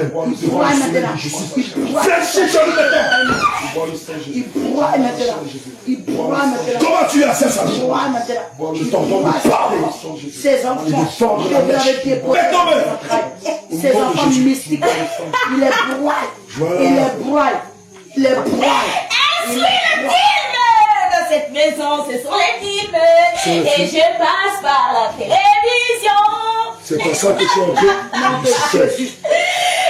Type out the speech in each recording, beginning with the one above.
même. Il broie maintenant. Fléchis sur le maintenant. Il broie maintenant. Il broie maintenant. Comment tu es à ça? Il broie maintenant. Je t'entends me parler. Ses enfants, je l'avais déposé. Ses enfants mystiques, il les broie. Il les broie. Il les broie. Suis le film dans cette maison, ce sont les films. Et je passe par la télévision. C'est pour ça que tu es en train.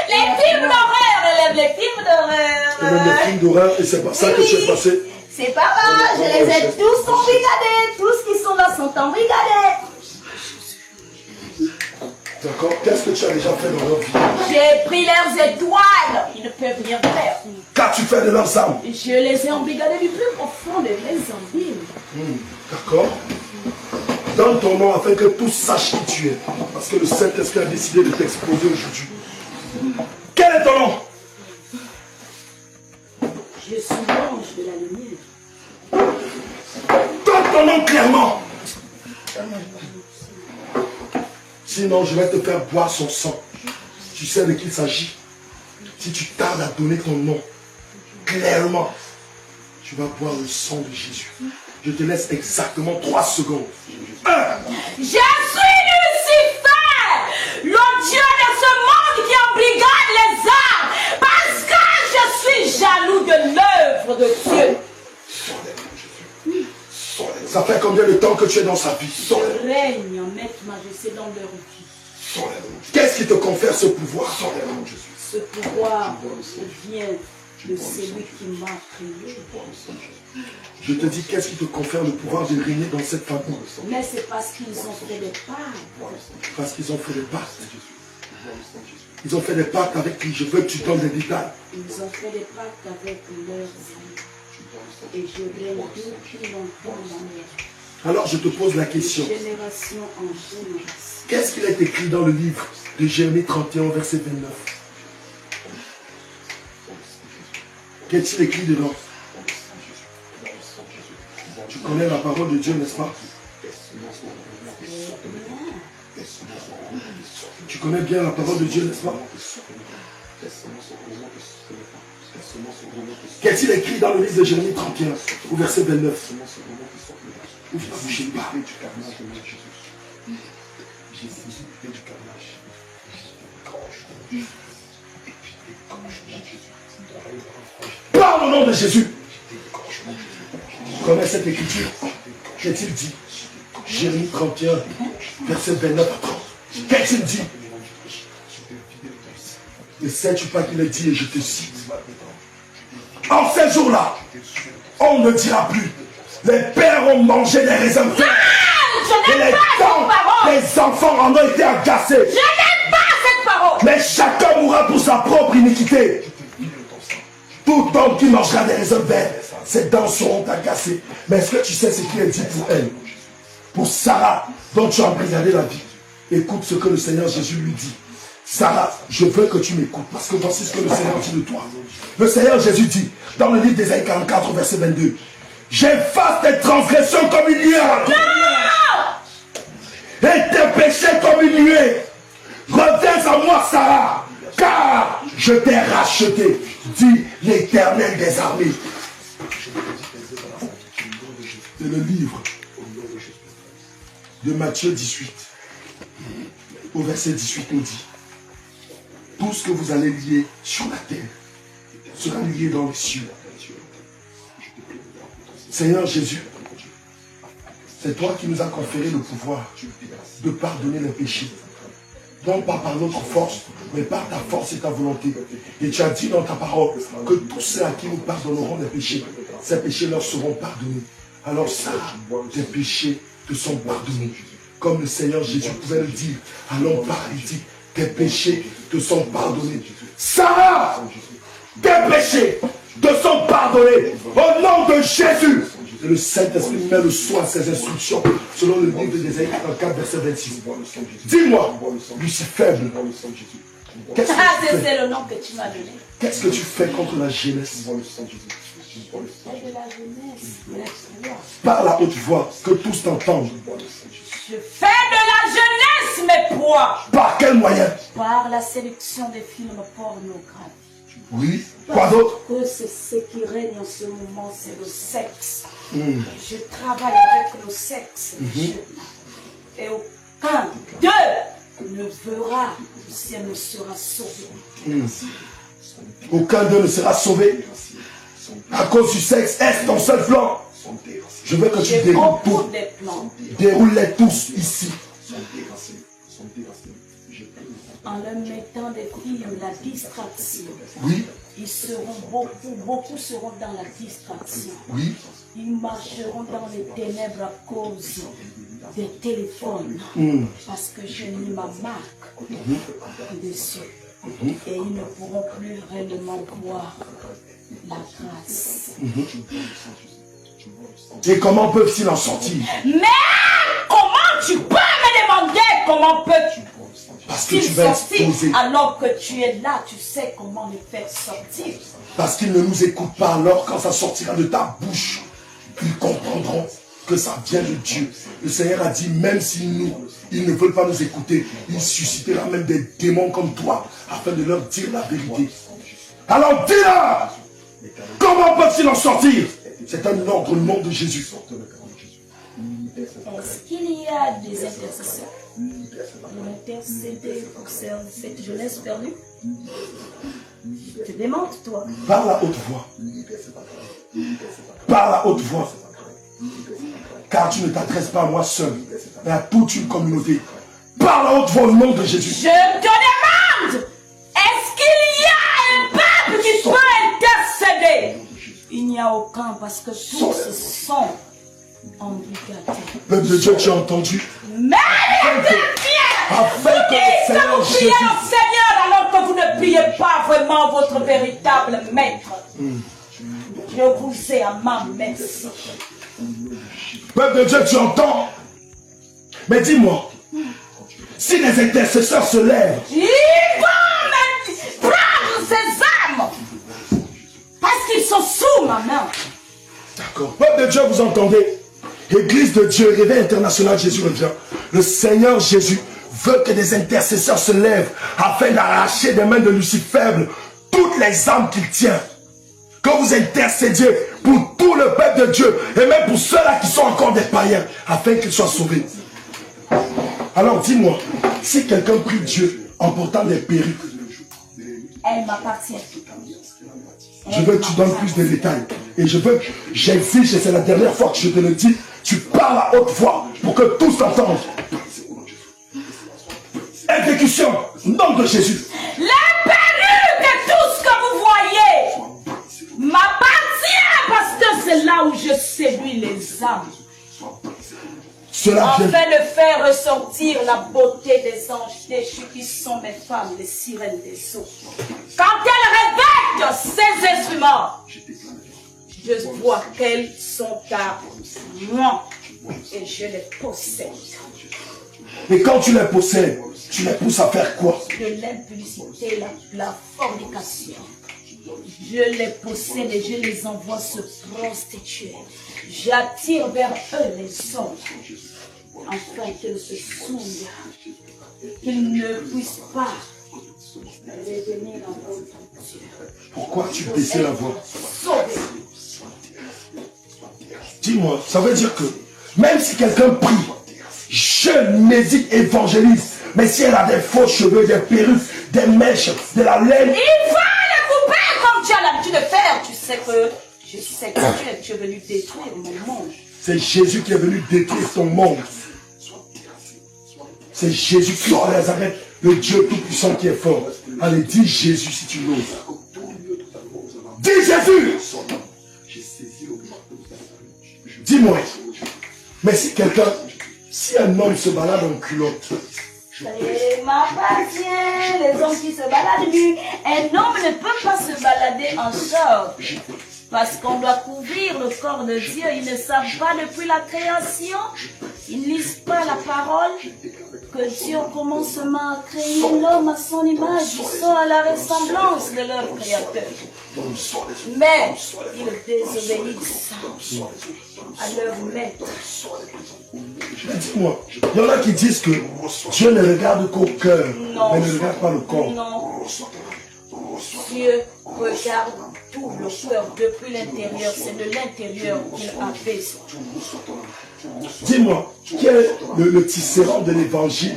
Les films d'horreur, elle aime les films d'horreur. Tu aimes les films d'horreur et c'est pour ça que tu es passé. C'est pas mal, je les ai tous embrigadés. Tous qui sont là sont embrigadés. D'accord? Qu'est-ce que tu as déjà fait dans leur vie? J'ai pris leurs étoiles. Ils ne peuvent rien faire. Qu'as-tu fait de leurs âmes? Je les ai embrigadés du plus profond de mes abîmes. D'accord? Donne ton nom afin que tous sachent qui tu es. Parce que le Saint-Esprit a décidé de t'exposer aujourd'hui. Quel est ton nom? Je suis l'ange de la lumière. Donne ton nom clairement. Sinon, je vais te faire boire son sang. Tu sais de qui il s'agit. Si tu tardes à donner ton nom clairement, tu vas boire le sang de Jésus. Je te laisse exactement 3 secondes. 1. Je suis Lucifer, le Dieu de ce monde qui embrigade les âmes, parce que je suis jaloux de l'œuvre de Dieu. Ça fait combien de temps que tu es dans sa vie? Je règne en maître majesté dans leur vie. Qu'est-ce qui te confère ce pouvoir? Ce pouvoir vient de celui qui m'a créé. Je te dis, qu'est-ce qui te confère le pouvoir de régner dans cette famille? Mais c'est parce qu'ils ont fait des pactes. Parce qu'ils ont fait des pactes. Ils ont fait des pactes avec qui? Je veux que tu donnes des détails. Ils ont fait des pactes avec leurs amis. Et je règne depuis longtemps dans leur vie. Alors je te pose la question. Génération en génération. Qu'est-ce qu'il est écrit dans le livre de Jérémie 31, verset 29? Qu'est-il écrit dedans? Tu connais la parole de Dieu, n'est-ce pas? Tu connais bien la parole de Dieu, n'est-ce pas? Qu'est-il écrit dans le livre de Jérémie 31, au verset 29? Ne bougez pas. Parle au nom de Jésus. Tu connais cette écriture? Qu'est-il dit? Jérémie 31, verset 29 à 30. Qu'est-il dit? Ne sais-tu pas qu'il a dit, et je te cite. En ces jours-là, on ne dira plus, les pères ont mangé des raisins verts. Et les dents, les enfants en ont été agacés. Je n'aime pas cette parole. Mais chacun mourra pour sa propre iniquité. Tout homme qui mangera des raisins verts, ses dents seront agacées. Mais est-ce que tu sais ce qui est dit pour elle? Pour Sarah, dont tu as embrigadé la vie. Écoute ce que le Seigneur Jésus lui dit. Sarah, je veux que tu m'écoutes, parce que voici ce que le Seigneur dit de toi. Le Seigneur Jésus dit, dans le livre d'Ésaïe 44, verset 22, j'efface tes transgressions comme une nuée, et tes péchés comme une nuée. Reviens à moi, Sarah, car je t'ai racheté, dit l'Éternel des armées. C'est le livre de Matthieu 18, au verset 18 nous dit, tout ce que vous allez lier sur la terre sera lié dans les cieux. Seigneur Jésus, c'est toi qui nous as conféré le pouvoir de pardonner les péchés. Non pas par notre force, mais par ta force et ta volonté. Et tu as dit dans ta parole que tous ceux à qui nous pardonnerons les péchés, ces péchés leur seront pardonnés. Alors ça, tes péchés te sont pardonnés. Comme le Seigneur Jésus pouvait le dire à l'homme paralytique, tes péchés te sont pardonnés. Sarah, tes péchés te sont pardonnés. Au nom de Jésus. Et le Saint-Esprit met le soin à ses instructions, selon le livre d'Ésaïe 44, verset 26. Dis-moi, Lucifer, qu'est-ce que tu fais? C'est le nom que tu m'as donné. Qu'est-ce que tu fais contre la jeunesse? Parle à haute voix, que tous t'entendent. Je fais de la jeunesse mes Quoi? Par quel moyen? Par la sélection des films pornographiques. Oui. Quoi d'autre? Que c'est ce qui règne en ce moment, c'est le sexe. Je travaille avec le sexe. Et aucun d'eux ne verra si elle ne sera sauvée. Aucun d'eux ne sera sauvé. À cause du sexe, est-ce ton seul plan? Je veux que tu déroules tout. Déroule-les tous ici. En leur mettant des films, la distraction. Oui. Ils seront beaucoup seront dans la distraction. Oui. Ils marcheront dans les ténèbres à cause des téléphones. Parce que j'ai mis ma marque dessus. Et ils ne pourront plus réellement voir la grâce. Et comment peuvent-ils en sortir? Mais comment tu peux me demander comment peux-tu? Parce que tu vas exposer. Alors que tu es là, tu sais comment les faire sortir. Parce qu'ils ne nous écoutent pas, alors quand ça sortira de ta bouche, ils comprendront que ça vient de Dieu. Le Seigneur a dit, même si ils ne veulent pas nous écouter, il suscitera même des démons comme toi, afin de leur dire la vérité. Alors dis-leur, comment peuvent-ils en sortir? C'est un ordre au nom de Jésus. Est-ce qu'il y a des intercesseurs pour intercéder pour cette jeunesse perdue? Je te demande, toi. Par la haute voix. Par la haute voix. Car tu ne t'adresses pas à moi seul, mais à toute une communauté. Par la haute voix au nom de Jésus. Je te demande, est-ce qu'il y a un peuple qui peut intercéder? Il n'y a aucun parce que tous sont obligataires. Peuple de Dieu, tu as entendu? Mais afin que le Seigneur vous priez au Seigneur alors que vous ne priez pas vraiment votre véritable maître. Je vous ai à ma merci. Peuple de Dieu, tu entends? Mais dis-moi, si les intercesseurs se lèvent, ils vont prendre ces âmes parce qu'ils sont sous ma main. D'accord. Peuple de Dieu, vous entendez? Église de Dieu, Réveil international, Jésus revient. Le Seigneur Jésus veut que des intercesseurs se lèvent afin d'arracher des mains de Lucifer toutes les âmes qu'il tient. Que vous intercédiez pour tout le peuple de Dieu et même pour ceux-là qui sont encore des païens afin qu'ils soient sauvés. Alors dis-moi, si quelqu'un prie Dieu en portant des perruques, elle m'appartient. Je veux que tu donnes plus de détails. Et j'exige, et c'est la dernière fois que je te le dis, tu parles à haute voix pour que tous t'entendent. Exécution, au nom de Jésus. Les perruques et tout ce que vous voyez m'appartient parce que c'est là où je séduis les âmes. Afin de faire ressortir la beauté des anges déchus qui sont mes femmes, les sirènes des eaux. Quand elles revêtent ces instruments, je vois qu'elles sont à moi et je les possède. Et quand tu les possèdes, tu les pousses à faire quoi? De l'impudicité, la fornication. Je les possède et je les envoie se prostituer. J'attire vers eux les hommes, afin qu'ils se souillent, qu'ils ne puissent pas revenir en votre Dieu. Pourquoi tu baissais la voix? Sauver. Dis-moi, ça veut dire que même si quelqu'un prie, je médite, évangélise, mais si elle a des faux cheveux, des perruques, des mèches, de la laine, il va les couper comme tu as l'habitude de faire. Tu sais que tu es venu détruire mon monde. C'est Jésus qui est venu détruire ton monde. C'est Jésus qui les arrête, le Dieu Tout-Puissant qui est fort. Allez, dis Jésus si tu l'oses. Dis Jésus. Dis-moi, mais si un homme se balade en culotte, Et m'appartient, les hommes qui se baladent nus. Un homme ne peut pas se balader en short. Parce qu'on doit couvrir le corps de Dieu. Ils ne savent pas depuis la création. Ils ne lisent pas la parole. que Dieu au commencement a créé l'homme à son image, ils sont à la ressemblance de leur Créateur. Mais ils désobéissent à leur maître. Dis-moi, il y en a qui disent que Dieu ne regarde qu'au cœur, mais ne regarde pas le corps. Non. Dieu regarde tout le cœur depuis l'intérieur. C'est de l'intérieur qu'il apaise. Dis-moi, quel est le tisserand de l'évangile,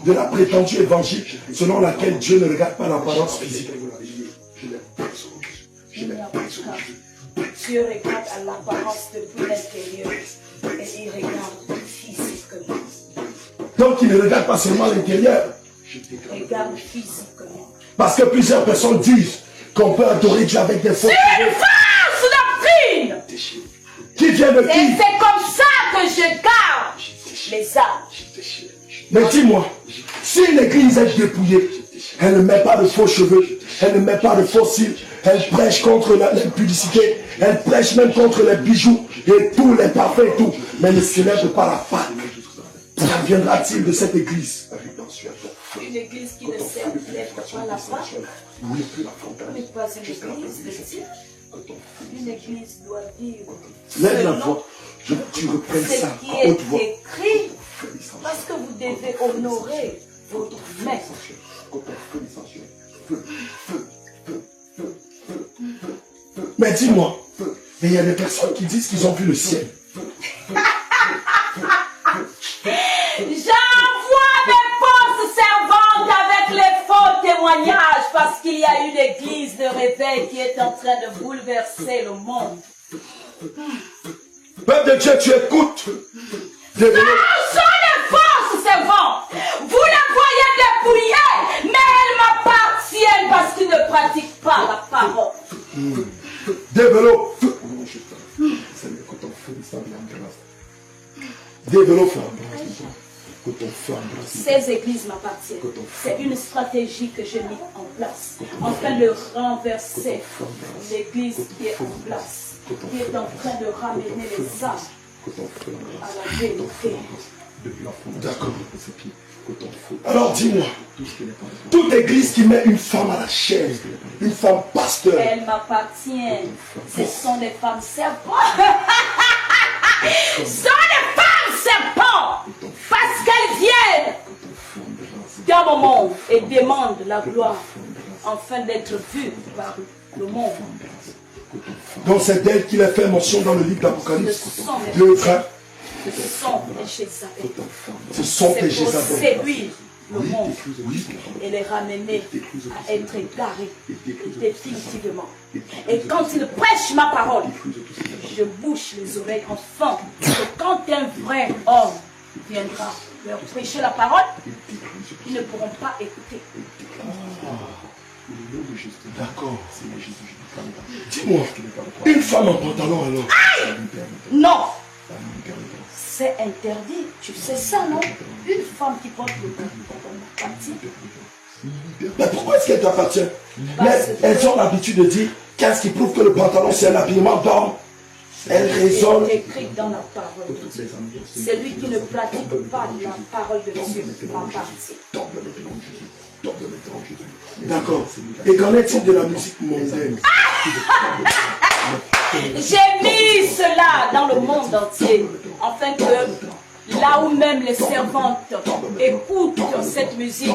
de la prétendue évangile, selon laquelle Dieu ne regarde pas l'apparence physique? Dieu regarde à l'apparence depuis l'intérieur et il regarde physiquement. Donc il ne regarde pas seulement l'intérieur. Il regarde physiquement. Parce que plusieurs personnes disent qu'on peut adorer Dieu avec des fautes. C'est une fausse doctrine. Qui vient de Et qui? c'est comme ça que je garde les âmes. Mais dis-moi, si l'église est dépouillée, elle ne met pas de faux cheveux, elle ne met pas de faux cils, elle prêche contre l'impudicité, elle prêche même contre les bijoux et tous les parfums et tout, mais ne célèbre pas la fête. Qu'adviendra-t-il de cette église? Une église qui ne célèbre pas la fête n'est pas une église de Dieu. Une église doit vivre Lève la voix, je veux que tu reprennes ça ce qui à haute voix. est écrit, parce que vous devez honorer votre maître. Mais dis-moi, mais il y a des personnes qui disent qu'ils ont vu le ciel. J'envoie mes fausses servantes avec les faux témoignages parce qu'il y a une église de réveil qui est en train de bouleverser le monde. Peuple de Dieu, tu écoutes. Ce sont des fausses servantes. Vous les voyez dépouillées, mais elles m'appartiennent parce qu'ils ne pratiquent pas la parole. Développe. Développe. Ces églises m'appartiennent. C'est une stratégie que j'ai mise en place, afin de renverser l'église qui est en place, qui est en train de ramener les âmes à la vérité. D'accord. Alors dis-moi, toute église qui met une femme à la chaise, une femme pasteur, Elles m'appartiennent. Ce sont des femmes serpents. Ce sont des femmes serpents. Parce qu'elles viennent dans mon monde et demandent la gloire afin d'être vues par le monde. donc c'est d'elle qu'il a fait mention dans le livre d'Apocalypse. Ce Le frère, sont des Jézabel. ce sont C'est des pour Jézabel. séduire le monde et les ramener à être égarés définitivement. Et quand ils prêchent ma parole, je bouche les oreilles enfin. Que quand un vrai homme viendra leur prêcher la parole, ils ne pourront pas écouter. D'accord. Dis-moi, une femme en pantalon alors. Non, c'est interdit. Tu sais ça, non? Une femme qui porte le pantalon. Mais pourquoi est-ce qu'elle t'appartient? Elles ont l'habitude de dire qu'est-ce qui prouve que le pantalon c'est un habillement d'homme. Elles raisonnent. C'est écrit dans la parole de Dieu. Celui qui ne pratique pas la parole de Dieu m'appartient. D'accord. Et qu'en est-il de la musique mondaine? J'ai mis cela dans le monde entier, afin que là où même les servantes écoutent cette musique,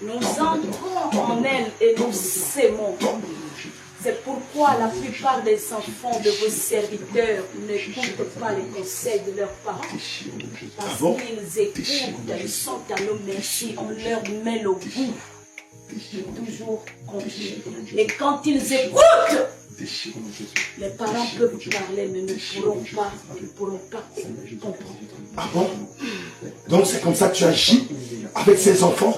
nous entrons en elle et nous s'aimons. C'est pourquoi la plupart des enfants de vos serviteurs n'écoutent pas les conseils de leurs parents. Parce qu'ils écoutent, ils sont à nos merci, on leur met le goût de toujours continuer. Et quand ils écoutent, les parents peuvent parler, mais ne pourront pas comprendre. Ah bon? Donc c'est comme ça que tu agis avec ces enfants?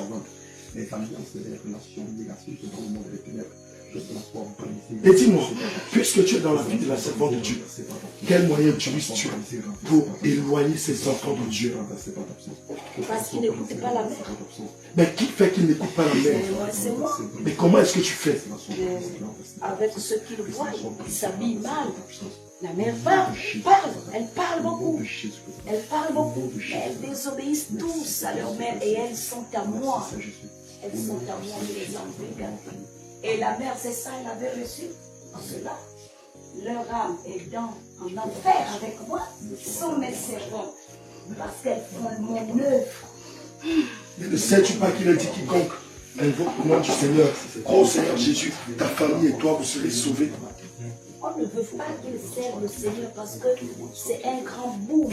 Et dis-moi, puisque tu es dans la vie de la servante de Dieu, quel moyen utilises-tu pour éloigner ces enfants de Dieu? Parce qu'ils n'écoutent pas la mère. Mais qui fait qu'ils n'écoutent pas la mère? C'est moi. Mais comment est-ce que tu fais? Avec ce qu'ils voient, ils s'habillent mal. La mère elle parle beaucoup. Elle parle beaucoup, mais elles désobéissent tous à leur mère et elles sont à moi. Elles sont à moi, je les ai gardées. Et la mère, c'est ça, elle avait reçu. En cela, leur âme est en enfer avec moi, sont mes servantes, parce qu'elles font mon œuvre. Mais ne sais-tu pas qu'il a dit quiconque invoque le nom du Seigneur, ô Seigneur Jésus, ta famille et toi, vous serez sauvés. On ne veut pas qu'ils servent le Seigneur parce que c'est un grand boom.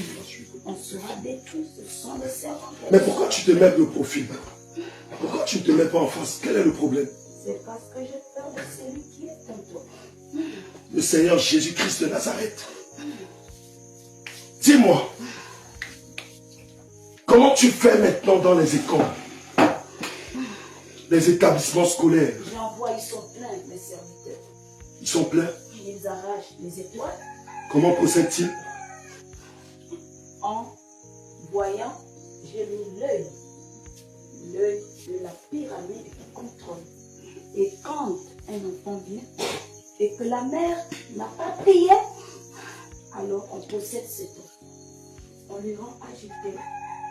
On sera détruit, ce sont des servants. Mais pourquoi tu te mets de profil? Pourquoi tu ne te mets pas en face? Quel est le problème? C'est parce que j'ai peur de celui qui est en toi. Le Seigneur Jésus-Christ de Nazareth. Dis-moi, comment tu fais maintenant dans les écoles, les établissements scolaires? J'envoie, ils sont pleins, mes serviteurs. Ils sont pleins. Ils arrachent les étoiles. Comment procèdent-ils? En voyant, j'ai mis l'œil de la pyramide qui contrôle. Et quand un enfant vient et que la mère n'a pas prié, alors on possède cet enfant. On lui rend agité,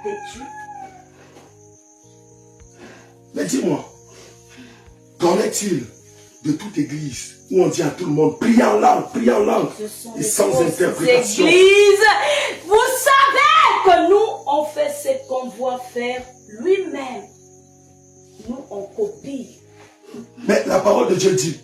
têtu. Mais dis-moi, qu'en est-il de toute église où on dit à tout le monde, prie en langue, et sans interprétation? Églises, vous savez que nous, on fait ce qu'on voit faire lui-même. Nous, on copie. Mais la parole de Dieu dit,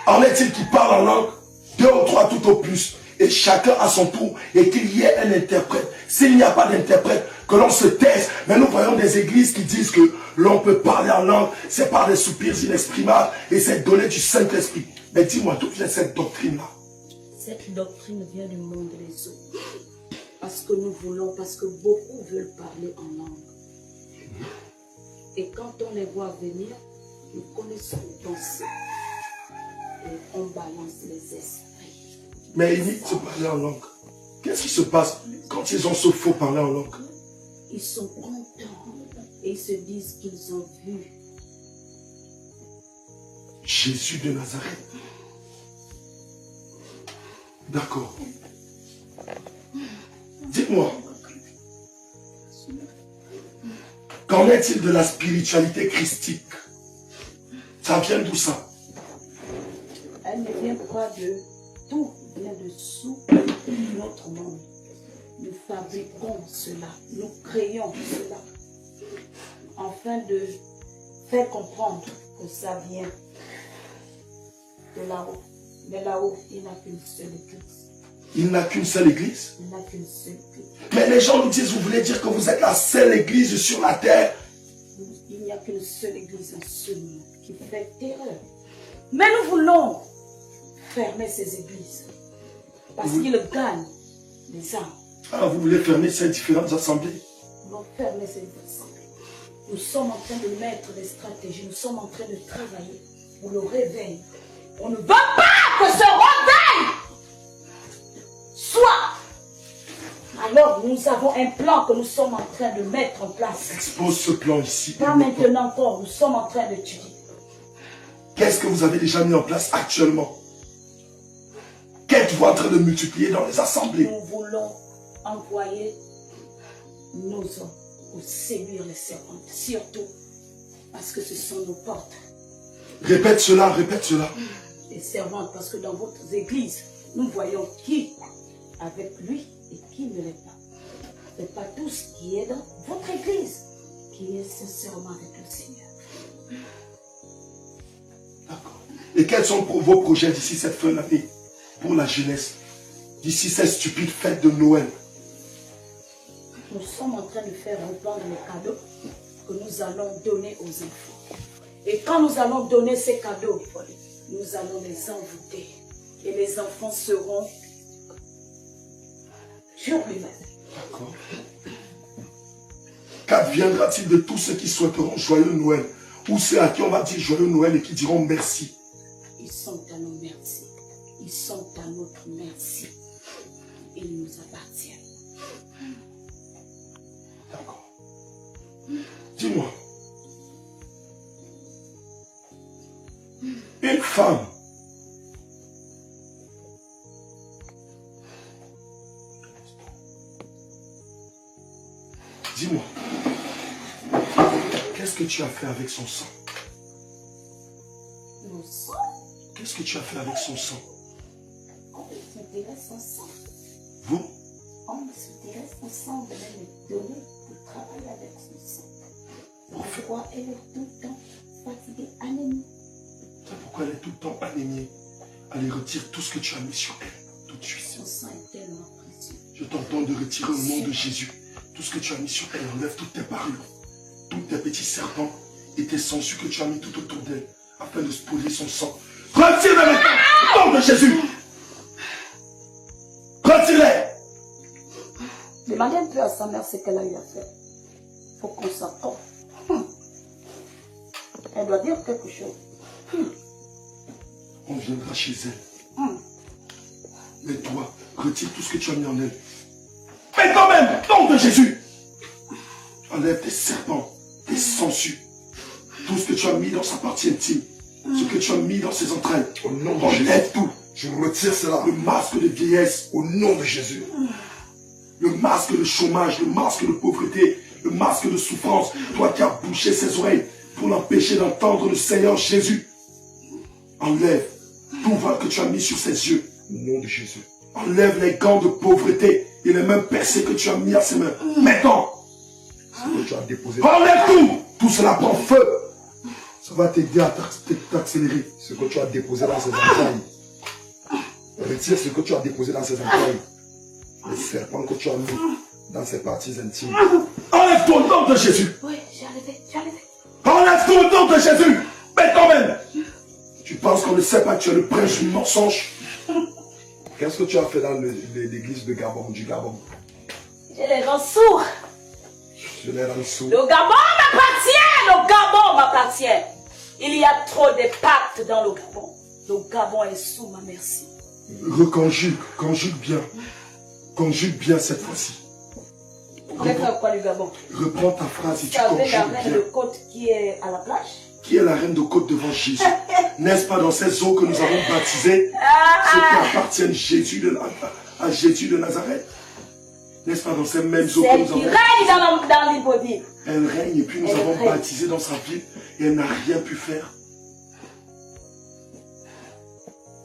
en est-il qui parle en langue, 2 ou 3 tout au plus, et chacun à son tour, et qu'il y ait un interprète. S'il n'y a pas d'interprète, que l'on se taise. Mais nous voyons des églises qui disent que l'on peut parler en langue, c'est par des soupirs inexprimables, et c'est donné du Saint-Esprit. Mais dis-moi, toute cette doctrine-là. Cette doctrine vient du monde des eaux. Parce que nous voulons, parce que beaucoup veulent parler en langue. Et quand on les voit venir, nous connaissons les pensées. Et on balance les esprits. Mais ils disent se parler en langue. Qu'est-ce qui se passe quand ils ont ce faux parler en langue? Ils sont contents et ils se disent qu'ils ont vu Jésus de Nazareth. D'accord. Dites-moi, qu'en est-il de la spiritualité christique? Ça vient d'où ça? Elle ne vient pas de tout, vient de sous notre monde. Nous fabriquons cela, nous créons cela, afin de faire comprendre que ça vient de là-haut. Mais là-haut, il n'a qu'une seule église. Il n'a qu'une seule église? Il n'a qu'une seule église. Mais les gens nous disent, vous voulez dire que vous êtes la seule église sur la terre? Il n'y a qu'une seule église en ce monde qui fait terreur. Mais nous voulons fermer ces églises parce qu'ils gagnent les âmes. Ah, vous voulez fermer ces différentes assemblées? Nous voulons fermer ces assemblées. Nous sommes en train de mettre des stratégies, nous sommes en train de travailler pour le réveil. On ne veut pas que ce réveil soit. Alors nous avons un plan que nous sommes en train de mettre en place. Expose ce plan ici. Pas maintenant encore, nous sommes en train d'étudier. Qu'est-ce que vous avez déjà mis en place actuellement? Qu'êtes-vous en train de multiplier dans les assemblées? Nous voulons envoyer nos hommes pour séduire les servantes, surtout parce que ce sont nos portes. Répète cela, répète cela. Les servantes, parce que dans votre église, nous voyons qui avec lui et qui ne l'est pas. Ce n'est pas tout ce qui est dans votre église qui est sincèrement avec le Seigneur. D'accord. Et quels sont vos projets d'ici cette fin d'année pour la jeunesse? D'ici cette stupide fête de Noël? Nous sommes en train de faire répandre les cadeaux que nous allons donner aux enfants. Et quand nous allons donner ces cadeaux, nous allons les envoûter. Et les enfants seront sur lui-même. D'accord. Qu'adviendra-t-il de tous ceux qui souhaiteront joyeux Noël? Ou ceux à qui on va dire joyeux Noël et qui diront merci? Ils sont à nos merci. Ils sont à notre merci. Ils nous appartiennent. D'accord. Dis-moi. Une femme Dis-moi, qu'est-ce que tu as fait avec son sang? Mon sang? Qu'est-ce que tu as fait avec son sang? On me soutirait son sang. Vous? On me soutirait son sang, on venait me donner pour travailler avec son sang. Pourquoi elle est tout le temps fatiguée, anémie? C'est pourquoi elle est tout le temps anémiée. Allez, retire tout ce que tu as mis sur elle, tout de suite. Son sang est tellement précieux. Je t'entends de retirer au nom de Jésus tout ce que tu as mis sur elle. Enlève toutes tes parures, tous tes petits serpents et tes sangsues que tu as mis tout autour d'elle afin de spolier son sang. Retire-les maintenant, au nom de Jésus. Retire-les. Demandez un peu à sa mère ce qu'elle a eu à faire. Il faut qu'on s'attende. Elle doit dire quelque chose. On viendra chez elle. Mais toi, retire tout ce que tu as mis en elle. Mais quand même, au nom de Jésus, enlève tes serpents, tes sangsues, tout ce que tu as mis dans sa partie intime, ce que tu as mis dans ses entrailles. Au nom de Jésus, enlève tout. je retire cela. Le masque de vieillesse, Au nom de Jésus. le masque de chômage, le masque de pauvreté, le masque de souffrance, toi qui as bouché ses oreilles pour l'empêcher d'entendre le Seigneur Jésus. Enlève tout voile que tu as mis sur ses yeux. Au nom de Jésus. Enlève les gants de pauvreté et les mêmes percées que tu as mis à ses mains. Maintenant, Ce que tu as déposé. enlève tout. Tout cela prend feu. Ça va t'aider à t'accélérer. Ce que tu as déposé dans ses entrailles. Retire ce que tu as déposé dans ses entrailles. Les serpents que tu as mis dans ses parties intimes. Enlève tout au nom de Jésus. Oui, j'ai enlevé, j'ai enlevé. Enlève tout au nom de Jésus. Mais quand même, tu penses qu'on ne sait pas que tu es le prêche du mensonge? Qu'est-ce que tu as fait dans l'église de Gabon, du Gabon? Je les rends sourds. Je les rends sourds. Le Gabon m'appartient, le Gabon m'appartient. Il y a trop de pactes dans le Gabon. Le Gabon est sous ma merci. Reconjugue, conjugue bien. Conjugue bien cette fois-ci. Vous voulez faire quoi du Gabon? Reprends ta phrase et Vous tu savez la conjugues reine bien. de côte qui est à la plage? Qui est la reine de côte devant Jésus? N'est-ce pas dans ces eaux que nous avons baptisées ceux qui appartiennent à Jésus de Nazareth? N'est-ce pas dans ces mêmes eaux que Celle nous qui avons règne dans l'Impodie. Elle règne et puis nous Elle avons règne. baptisé dans sa ville et elle n'a rien pu faire.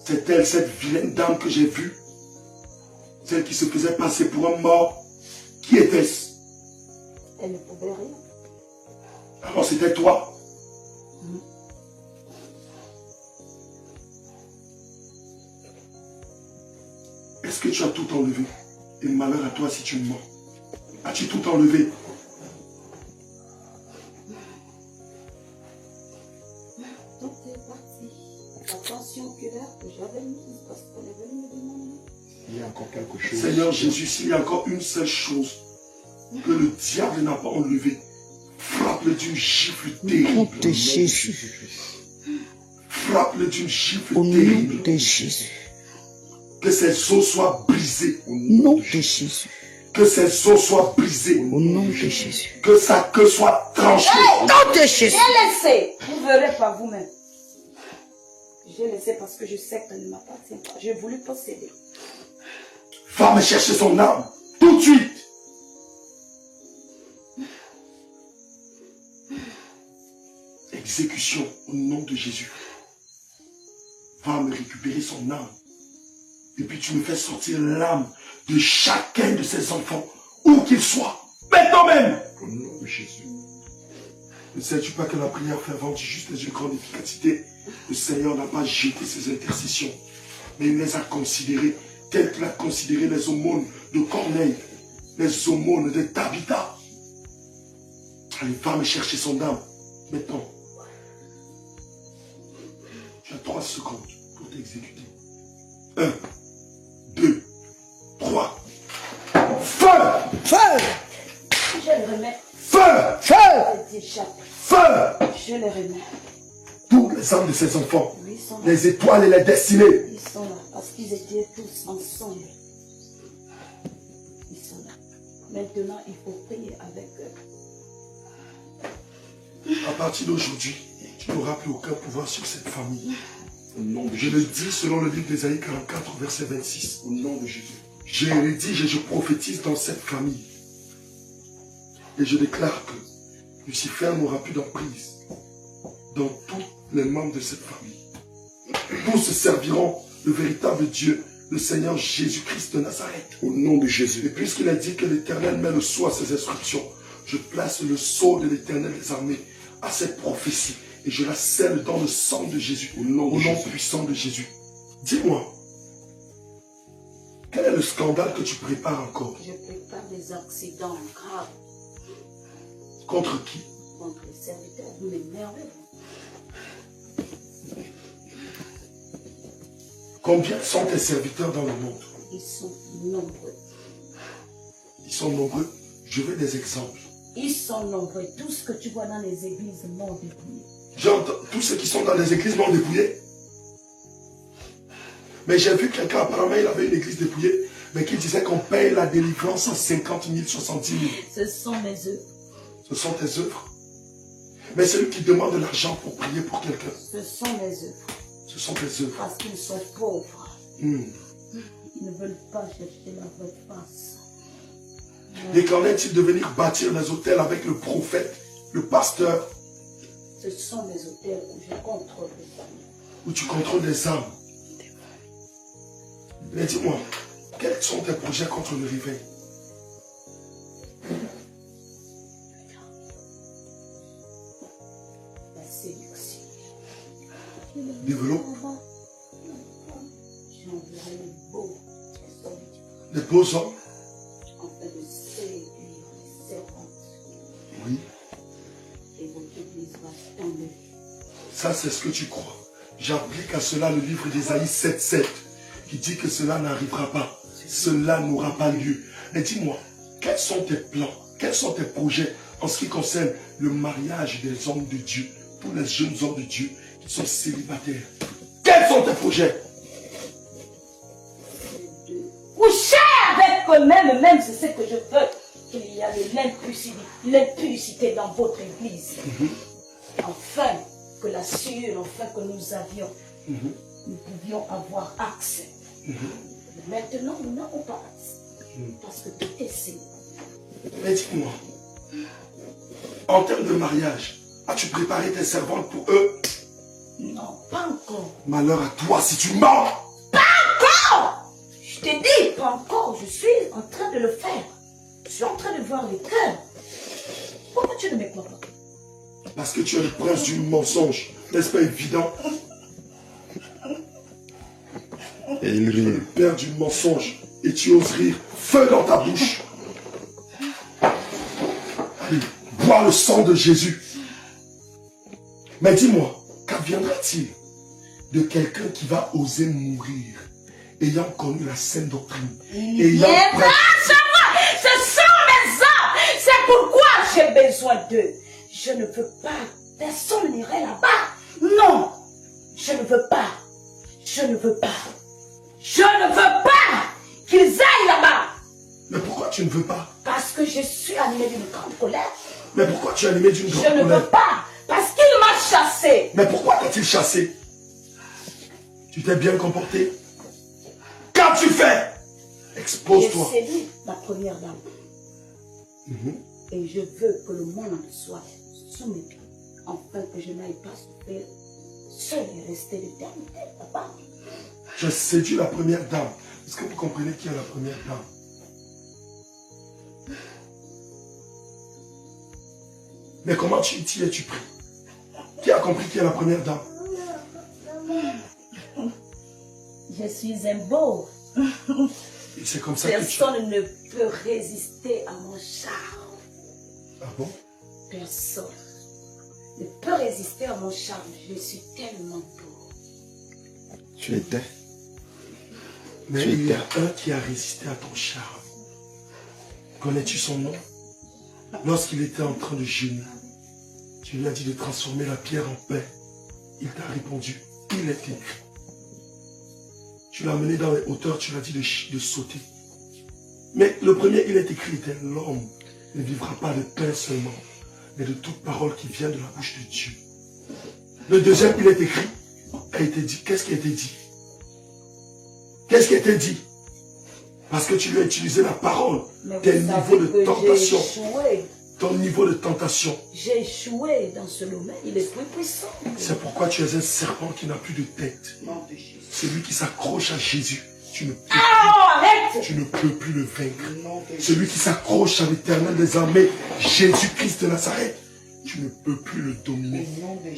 C'est elle, cette vilaine dame que j'ai vue. Celle qui se faisait passer pour un mort. Qui était-ce? Elle ne pouvait rien. Alors c'était toi. Est-ce que tu as tout enlevé? Et malheur à toi si tu mens. As-tu tout enlevé? Tout est parti. Attention oculaire que j'avais mise parce qu'on est venu me demander. Il y a encore quelque chose. Seigneur Jésus, s'il y a encore une seule chose que le diable n'a pas enlevée, frappe-le d'une gifle terrible. de Jésus. Frappe-le d'une gifle Au nom terrible. de Jésus. Que ses os soient brisés. Au nom de Jésus. Que ses os soient brisés. Au nom de Jésus. Que sa queue soit tranchée. Au nom de Jésus. J'ai laissé. Vous verrez par vous-même. J'ai laissé parce que je sais qu'elle ne m'appartient pas. J'ai voulu posséder. Va me chercher son âme. Tout de suite. Exécution au nom de Jésus. Va me récupérer son âme. Et puis tu me fais sortir l'âme de chacun de ses enfants, où qu'il soit. Maintenant même. Au nom de Jésus. Ne sais-tu pas que la prière fervente juste est d'une grande efficacité? Le Seigneur n'a pas jeté ses intercessions, mais il les a considérées telles qu'il a considéré les aumônes de Corneille, les aumônes de Tabitha. Allez, va me chercher son âme. Maintenant. Tu as 3 secondes pour t'exécuter. 1, 2, 3. Feu! Feu! Je le remets. Feu! Feu! Elle t'échappe. Feu! Je le remets. Toutes les âmes de ses enfants, Oui, ils sont là. les étoiles et les destinées. Ils sont là. Parce qu'ils étaient tous ensemble. Ils sont là. Maintenant, il faut prier avec eux. À partir d'aujourd'hui, tu n'auras plus aucun pouvoir sur cette famille. Au nom de Je le Jésus. dis selon le livre d'Ésaïe 44, verset 26. Au nom de Jésus. Je le dis et je prophétise dans cette famille Et je déclare que Lucifer n'aura plus d'emprise dans tous les membres de cette famille. Tous se serviront le véritable Dieu, le Seigneur Jésus-Christ de Nazareth. Au nom de Jésus. Et puisqu'il a dit que l'Éternel met le sceau à ses instructions, je place le sceau de l'Éternel des armées à cette prophétie et je la scelle dans le sang de Jésus, au nom puissant de Jésus. Dis-moi, quel est le scandale que tu prépares encore? Je prépare des accidents graves. Contre qui? Contre les serviteurs, vous m'énervez. Combien sont tes serviteurs dans le monde? Ils sont nombreux. Ils sont nombreux. Je veux des exemples. Ils sont nombreux. Tout ce que tu vois dans les églises m'ont dépouillé. J'entends, tous ceux qui sont dans les églises m'ont dépouillé. Mais j'ai vu quelqu'un, apparemment, il avait une église dépouillée, mais qui disait qu'on paye la délivrance à 50 000, 70 000. Ce sont mes œuvres. Ce sont tes œuvres. Mais celui qui demande de l'argent pour prier pour quelqu'un. Ce sont mes œuvres. Ce sont tes œuvres. Parce qu'ils sont pauvres. Ils ne veulent pas chercher la vraie face. Et qu'en est-il de venir bâtir les hôtels avec le prophète, le pasteur? Ce sont mes hôtels où je contrôle les âmes. Où tu contrôles les âmes. Mais dis-moi, quels sont tes projets contre le réveil? La séduction. Développe. J'enverrai les beaux. Les beaux hommes. Afin de séduire les servantes. Oui. Et votre église va tomber. Ça, c'est ce que tu crois. J'applique à cela le livre d'Ésaïe 7:7 qui dit que cela n'arrivera pas. Cela n'aura pas lieu. Mais dis-moi, quels sont tes plans? Quels sont tes projets en ce qui concerne le mariage des hommes de Dieu? Tous les jeunes hommes de Dieu qui sont célibataires. Quels sont tes projets? Coucher avec eux-mêmes, même c'est ce que je veux. Qu'il y a de l'impudicité dans votre église. Enfin, que la sueur, enfin que nous avions, nous pouvions avoir accès. Maintenant, nous n'avons pas accès. Parce que tout est signé. Mais dis-moi, en termes de mariage, as-tu préparé tes servantes pour eux? Non, pas encore. Malheur à toi si tu mens! Je t'ai dit, pas encore. Je suis en train de le faire. Je suis en train de voir les cœurs. Pourquoi tu ne me crois pas? Parce que tu es le prince du mensonge. N'est-ce pas évident? Et il Tu es rit. le père du mensonge. Et tu oses rire. Feu dans ta bouche. Allez, bois le sang de Jésus. Mais dis-moi, qu'adviendra-t-il de quelqu'un qui va oser mourir ayant connu la saine doctrine? Ayant Ce sont mes âmes. C'est pourquoi j'ai besoin d'eux. Je ne veux pas. Personne n'irait là-bas. Non. Je ne veux pas. Je ne veux pas. Je ne veux pas qu'ils aillent là-bas. Mais pourquoi tu ne veux pas? Parce que je suis animé d'une grande colère. Mais pourquoi tu es animé d'une grande Je ne colère? veux pas. Parce qu'il m'a chassé. Mais pourquoi t'as-t-il chassé? Tu t'es bien comporté? Qu'as-tu fait? J'ai Expose-toi. séduit la première dame. Et je veux que le monde soit sous mes pieds. Afin que je n'aille pas souffrir seul et rester l'éternité là-bas. Tu as séduit la première dame. Est-ce que vous comprenez qui est la première dame? Mais comment tu y es-tu pris? Qui a compris qui est la première dame? Je suis un beau. Et c'est comme ça que tu... Personne ne peut résister à mon charme. Ah bon? Personne ne peut résister à mon charme. Je suis tellement beau. Tu étais. Mais Tu il y a étais. un qui a résisté à ton charme. Connais-tu son nom? Lorsqu'il était en train de jeûner, tu lui as dit de transformer la pierre en pain. Il t'a répondu, il est écrit. Tu l'as mené dans les hauteurs, tu lui as dit de sauter. Mais le premier, il est écrit, était l'homme ne vivra pas de pain seulement, mais de toute parole qui vient de la bouche de Dieu. Le deuxième, il est écrit, a été dit. Qu'est-ce qui a été dit? Qu'est-ce qui a été dit? Parce que tu lui as utilisé la parole. Mais Tes vous niveaux savez de que tentation. j'ai échoué. ton niveau de tentation. J'ai échoué dans ce domaine. Il est plus puissant. C'est pourquoi tu es un serpent qui n'a plus de tête. Celui qui s'accroche à Jésus, tu ne peux plus, Arrête! tu ne peux plus le vaincre. Celui qui s'accroche à l'Éternel des armées, Jésus-Christ de Nazareth, tu ne peux plus le dominer.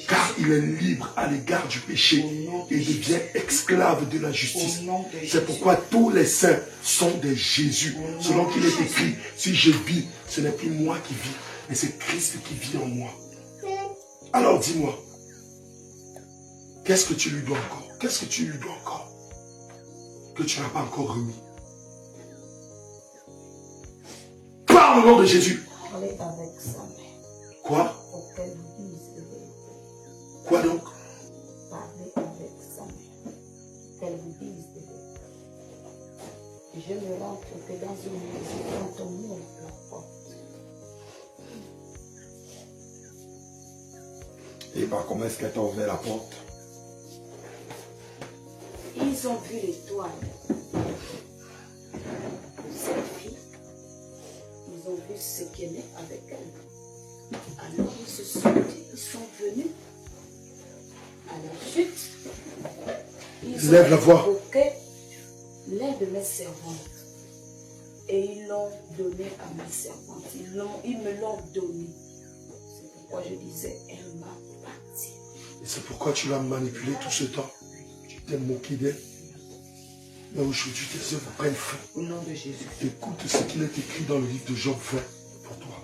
Car il est libre à l'égard du péché et devient esclave de la justice. C'est pourquoi tous les saints sont des Jésus. Selon qu'il est écrit, si je vis, ce n'est plus moi qui vis, mais c'est Christ qui vit en moi. Alors dis-moi, qu'est-ce que tu lui dois encore? Qu'est-ce que tu lui dois encore? Que tu n'as pas encore remis. Parle au nom de Jésus. Parlez avec sa mère. Quoi? Pour qu'elle vous dise de vérité. Quoi donc? Parlez avec sa mère. Qu'elle vous dise de vérité. Je ne rentre que dans une maison quand on ouvre la porte. Et par comment est-ce qu'elle t'a ouvert la porte? Ils ont vu l'étoile de cette fille. Ils ont vu ce qu'elle est avec elle. Alors ils se sont dit, ils sont venus à la chute. Ils Lève la voix. invoqué l'un de mes servantes. Et ils l'ont donné à ma servante. Ils me l'ont donné. C'est pourquoi je disais, elle m'a parti. Et c'est pourquoi tu l'as manipulé tout ce temps. Tu t'es moqué d'elle. Mais aujourd'hui, tes œuvres prennent fin. Au nom de Jésus. Écoute ce qu'il est écrit dans le livre de Job 20 pour toi.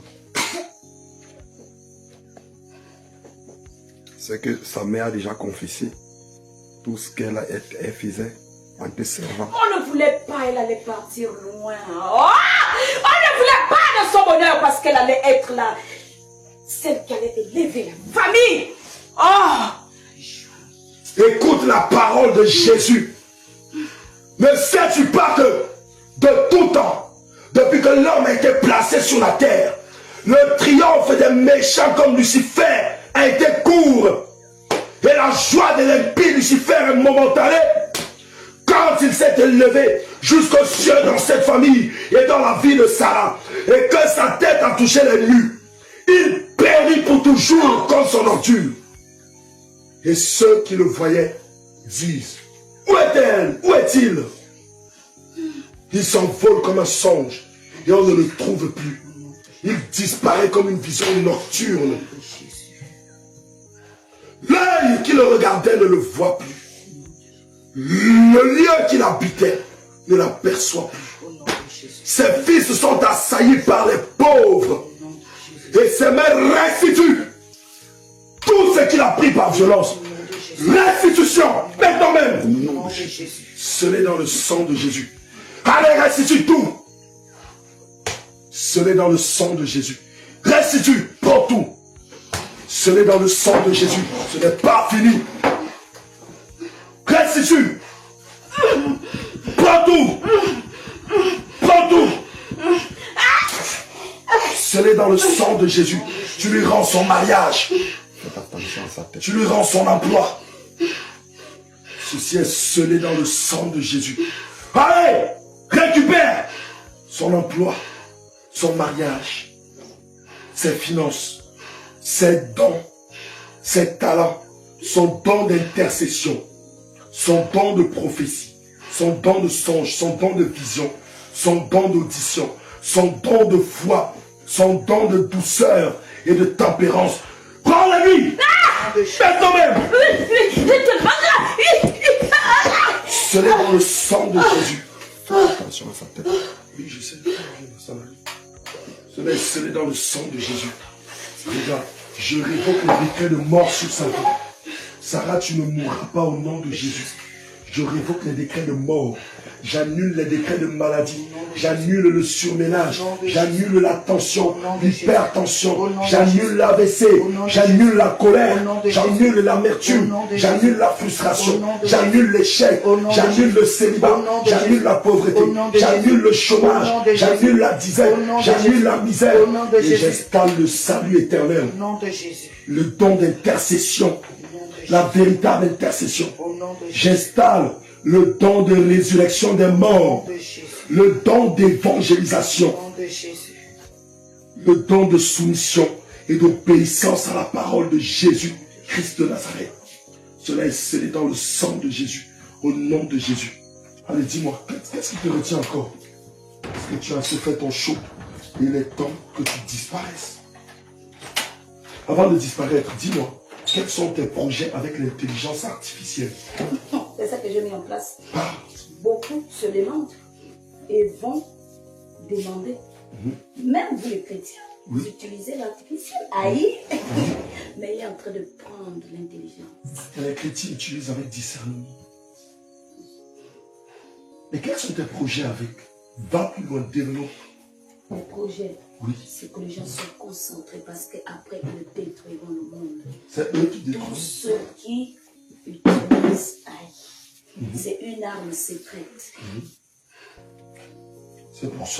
C'est que sa mère a déjà confessé tout ce qu'elle faisait en te servant. On ne voulait pas, elle allait partir loin. Oh! On ne voulait pas de son bonheur parce qu'elle allait être là. Celle qui allait élever la famille. Oh! Écoute la parole de Jésus. Ne sais-tu pas que de tout temps, depuis que l'homme a été placé sur la terre, le triomphe des méchants comme Lucifer a été court. Et la joie de l'impie Lucifer est momentanée. Quand il s'est élevé jusqu'aux cieux dans cette famille et dans la vie de Sarah, et que sa tête a touché les nues, il périt pour toujours comme son ordure. Et ceux qui le voyaient disent, où est-elle? Où est-il? Il s'envole comme un songe et on ne le trouve plus. Il disparaît comme une vision nocturne. L'œil qui le regardait ne le voit plus. Le lieu qu'il habitait ne l'aperçoit plus. Ses fils sont assaillis par les pauvres et ses mères restituent tout ce qu'il a pris par violence. Restitution, maintenant même. Scellé dans le sang de Jésus. Allez, restitue tout. Scellé dans le sang de Jésus. Restitue, prends tout. Scellé dans le sang de Jésus. Ce n'est pas fini. Restitue. Prends tout. Prends tout. Scellé dans le sang de Jésus. Tu lui rends son mariage. Faites attention à sa tête. Tu lui rends son emploi. Ceci est scellé dans le sang de Jésus. Allez, récupère son emploi, son mariage, ses finances, ses dons, ses talents, son don d'intercession, son don de prophétie, son don de songe, son don de vision, son don d'audition, son don de foi, son don de douceur et de tempérance. Prends-le-lui! Maintenant même! Scellé dans le sang de Jésus. Attention à sa tête. Oui, je sais. Ça m'arrive. Cela est scellé dans le sang de Jésus. Regarde, je révoque le décret de mort sur sa vie. Sarah, tu ne mourras pas au nom de Jésus. Je révoque les décrets de mort. J'annule les décrets de maladie. J'annule le surménage. J'annule la tension, l'hypertension. J'annule l'AVC. J'annule la colère. J'annule l'amertume. J'annule la frustration. J'annule l'échec. J'annule le célibat. J'annule la pauvreté. J'annule le chômage. J'annule la disette. J'annule la misère. Et j'installe le salut éternel. Le don d'intercession. La véritable intercession. J'installe le don de résurrection des morts, le don d'évangélisation, le don de soumission et d'obéissance à la parole de Jésus, Christ de Nazareth. Cela est scellé dans le sang de Jésus, au nom de Jésus. Allez, dis-moi, qu'est-ce qui te retient encore? Parce que tu as assez fait ton show. Et il est temps que tu disparaisses. Avant de disparaître, dis-moi, quels sont tes projets avec l'intelligence artificielle? C'est ça que j'ai mis en place. Ah. Beaucoup se demandent et vont demander. Même vous les chrétiens, vous utilisez l'artificiel. Aïe. Mais il est en train de prendre l'intelligence. Les chrétiens utilisent avec discernement. Et quels sont tes projets avec? Va plus loin, développe. Mes projets, oui, c'est que les gens soient concentrés parce qu'après, ils détruiront le monde. C'est eux qui détruisent. Tous ceux qui utilisent AI, c'est une arme secrète. C'est pour ça.